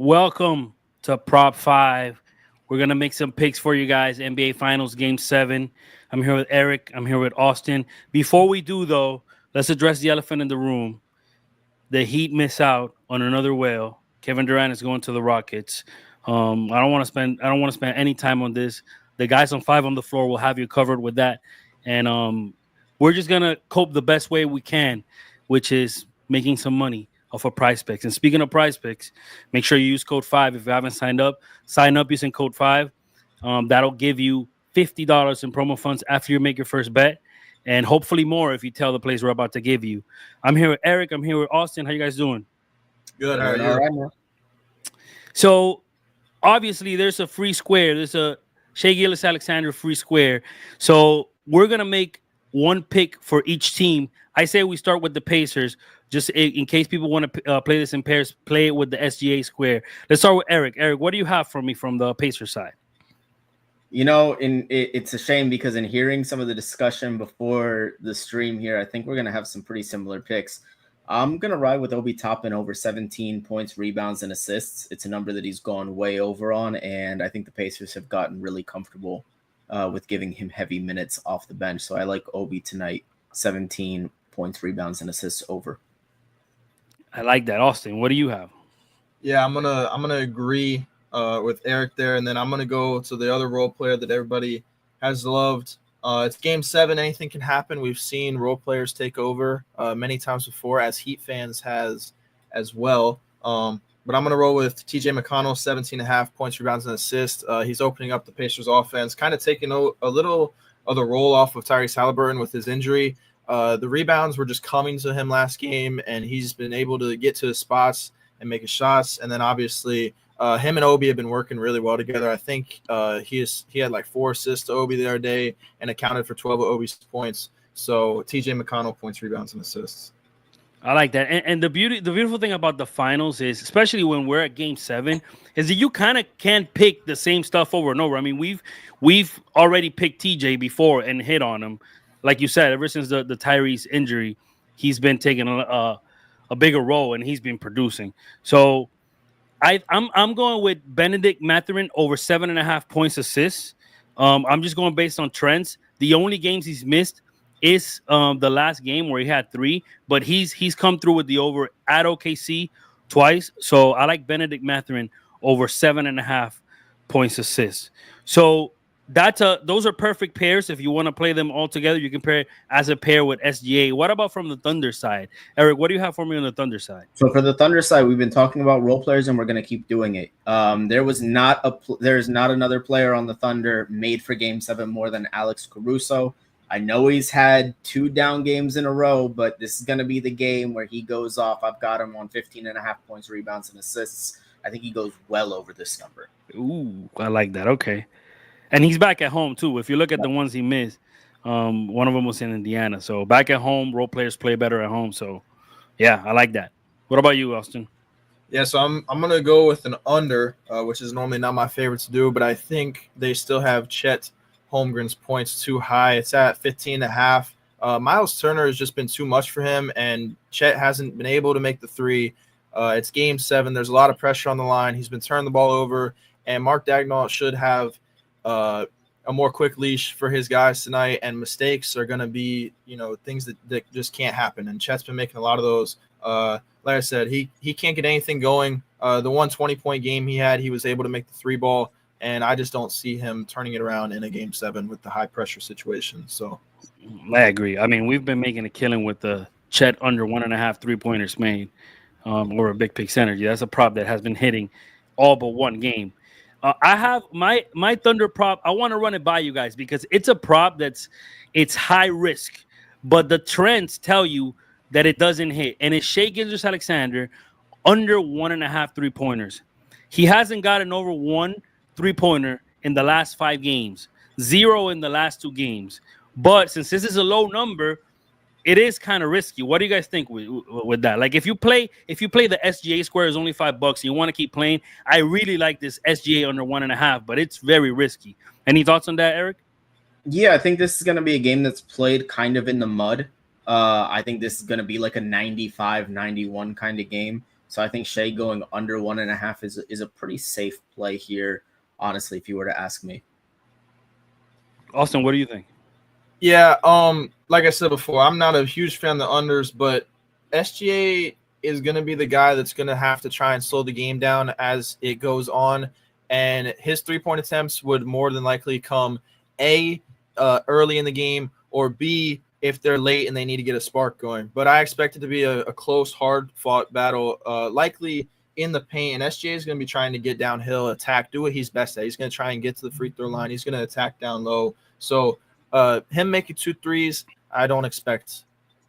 Welcome to Prop 5. We're going to make some picks for you guys. NBA Finals Game 7. I'm here with Eric. I'm here with Austin. Before we do, though, let's address the elephant in the room. The Heat miss out on another whale. Kevin Durant is going to the Rockets. I don't want to spend any time on this. The guys on 5 on the floor will have you covered with that. And we're just going to cope the best way we can, which is making some money off of PrizePicks. And speaking of PrizePicks, make sure you use code 5 if you haven't signed up. Sign up using code 5. That'll give you $50 in promo funds after you make your first bet, and hopefully more if you tell the place we're about to give you. I'm here with Eric. I'm here with Austin. How you guys doing? Good. How are you? All right, man. So obviously there's a free square. There's a Shea Gilgeous-Alexander free square. So we're going to make one pick for each team. I say we start with the Pacers, just in case people want to play this in pairs, play it with the SGA square. Let's start with Eric. Eric, what do you have for me from the Pacers side? You know, it's a shame because in hearing some of the discussion before the stream here, I think we're going to have some pretty similar picks. I'm going to ride with Obi Toppin over 17 points, rebounds, and assists. It's a number that he's gone way over on, and I think the Pacers have gotten really comfortable with giving him heavy minutes off the bench. So I like Obi tonight, 17 points, rebounds, and assists over. I like that. Austin, what do you have? Yeah, I'm gonna agree with Eric there, and then I'm gonna go to the other role player that everybody has loved. It's Game 7. Anything can happen. We've seen role players take over many times before, as Heat fans has as well. But I'm going to roll with TJ McConnell, 17.5 points, rebounds, and assists. He's opening up the Pacers offense, kind of taking a little of the roll off of Tyrese Haliburton with his injury. The rebounds were just coming to him last game, and he's been able to get to his spots and make his shots. And then obviously him and Obi have been working really well together. I think he had like 4 assists to Obi the other day and accounted for 12 of Obi's points. So TJ McConnell, points, rebounds, and assists. I like that. And the beautiful thing about the finals is, especially when we're at Game 7, is that you kind of can't pick the same stuff over and over. I mean, we've already picked TJ before and hit on him. Like you said, ever since the Tyrese injury, he's been taking a bigger role and he's been producing. So I'm going with Benedict Mathurin over 7.5 points assists. I'm just going based on trends. The only games he's missed is the last game where he had 3, but he's come through with the over at OKC twice. So I like Benedict Mathurin over 7.5 points assists. So those are perfect pairs. If you want to play them all together, you can pair it as a pair with SGA. What about from the Thunder side? Eric, what do you have for me on the Thunder side? So for the Thunder side, we've been talking about role players, and we're going to keep doing it. There's not another player on the Thunder made for Game 7 more than Alex Caruso. I know he's had 2 down games in a row, but this is going to be the game where he goes off. I've got him on 15.5 points, rebounds, and assists. I think he goes well over this number. Ooh, I like that. Okay. And he's back at home, too. If you look at the ones he missed, one of them was in Indiana. So back at home, role players play better at home. So, yeah, I like that. What about you, Austin? Yeah, so I'm going to go with an under, which is normally not my favorite to do, but I think they still have Chet Holmgren's points too high. It's at 15.5. Miles Turner has just been too much for him, and Chet hasn't been able to make the 3. It's Game 7. There's a lot of pressure on the line. He's been turning the ball over, and Mark Daigneault should have a more quick leash for his guys tonight, and mistakes are going to be, things that just can't happen. And Chet's been making a lot of those. Like I said, he can't get anything going. The 120-point game he had, he was able to make the 3 ball, and I just don't see him turning it around in a Game 7 with the high-pressure situation. So I agree. I mean, we've been making a killing with the Chet under 1.5 3-pointers made or a big pick synergy. That's a prop that has been hitting all but one game. I have my Thunder prop. I want to run it by you guys because it's a prop it's high risk, but the trends tell you that it doesn't hit. And it's Shea Gilgeous-Alexander under 1.5 3-pointers. He hasn't gotten over 1 3-pointer in the last 5 games, 0 in the last 2 games. But since this is a low number, it is kind of risky. What do you guys think with that? Like if you play the SGA square is only $5 and you want to keep playing, I really like this SGA under 1.5, but it's very risky. Any thoughts on that, Eric? Yeah, I think this is going to be a game that's played kind of in the mud. I think this is going to be like a 95-91 kind of game. So I think Shea going under 1.5 is a pretty safe play here, honestly, if you were to ask me. Austin, what do you think? Yeah, like I said before, I'm not a huge fan of the unders, but SGA is going to be the guy that's going to have to try and slow the game down as it goes on, and his 3-point attempts would more than likely come early in the game, or B, if they're late and they need to get a spark going. But I expect it to be a close, hard-fought battle, likely in the paint, and SGA is going to be trying to get downhill, attack, do what he's best at. He's going to try and get to the free throw line. He's going to attack down low. So him making 2 threes, I don't expect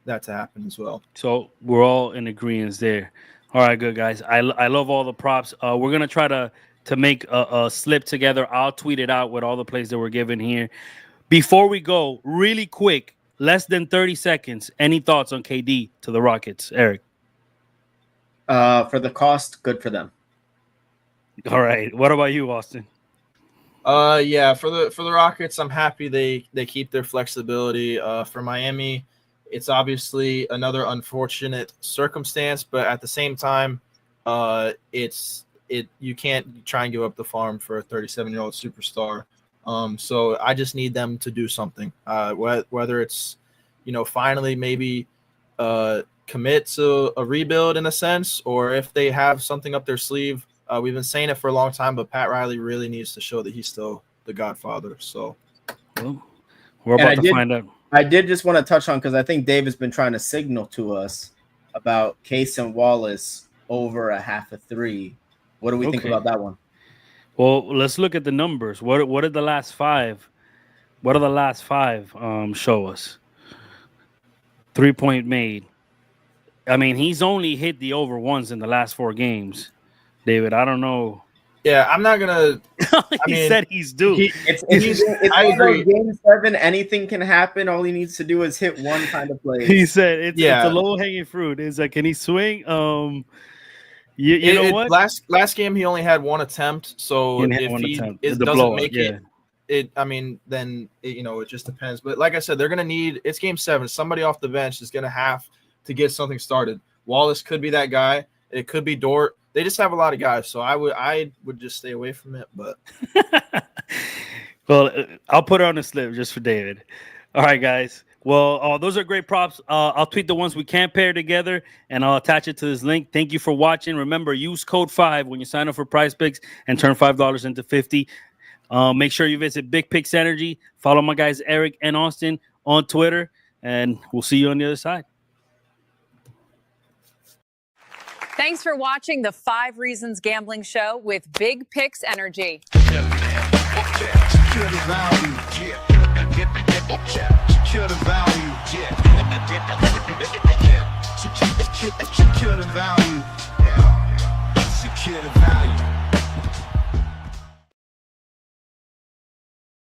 that to happen as well. So we're all in agreement there. All right, good guys. I love all the props. We're gonna try to make a slip together. I'll tweet it out with all the plays that we're given here. Before we go, really quick, less than 30 seconds. Any thoughts on KD to the Rockets, Eric? For the cost, good for them. All right. What about you, Austin? Yeah, for the Rockets, I'm happy they keep their flexibility. For Miami, it's obviously another unfortunate circumstance, but at the same time, you can't try and give up the farm for a 37-year-old superstar. So I just need them to do something. Whether it's, finally maybe commit to a rebuild in a sense, or if they have something up their sleeve. We've been saying it for a long time, but Pat Riley really needs to show that he's still the Godfather. So we're about to find out. I did just want to touch on, because I think Dave has been trying to signal to us about Case and Wallace over a 0.5 3. What do we think about that one? Well, let's look at the numbers. What did the last 5? What are the last 5 show us? 3-point made. I mean, he's only hit the over once in the last 4 games. David, I don't know. Yeah, I'm not gonna. He said he's due. I agree. Game 7, anything can happen. All he needs to do is hit one kind of play. He said it's a low hanging fruit. It's like, can he swing? You know what? Last game he only had 1 attempt. So if he doesn't make it, I mean, then it just depends. But like I said, they're gonna need. It's game 7. Somebody off the bench is gonna have to get something started. Wallace could be that guy. It could be Dort. They just have a lot of guys, so I would just stay away from it. But well, I'll put it on the slip just for David. All right, guys. Well, those are great props. I'll tweet the ones we can't pair together, and I'll attach it to this link. Thank you for watching. Remember, use code 5 when you sign up for PrizePicks and turn $5 into $50. Make sure you visit Big Picks Energy. Follow my guys Eric and Austin on Twitter, and we'll see you on the other side. Thanks for watching the 5 Reasons Gambling Show with Big Picks Energy. Secure the value.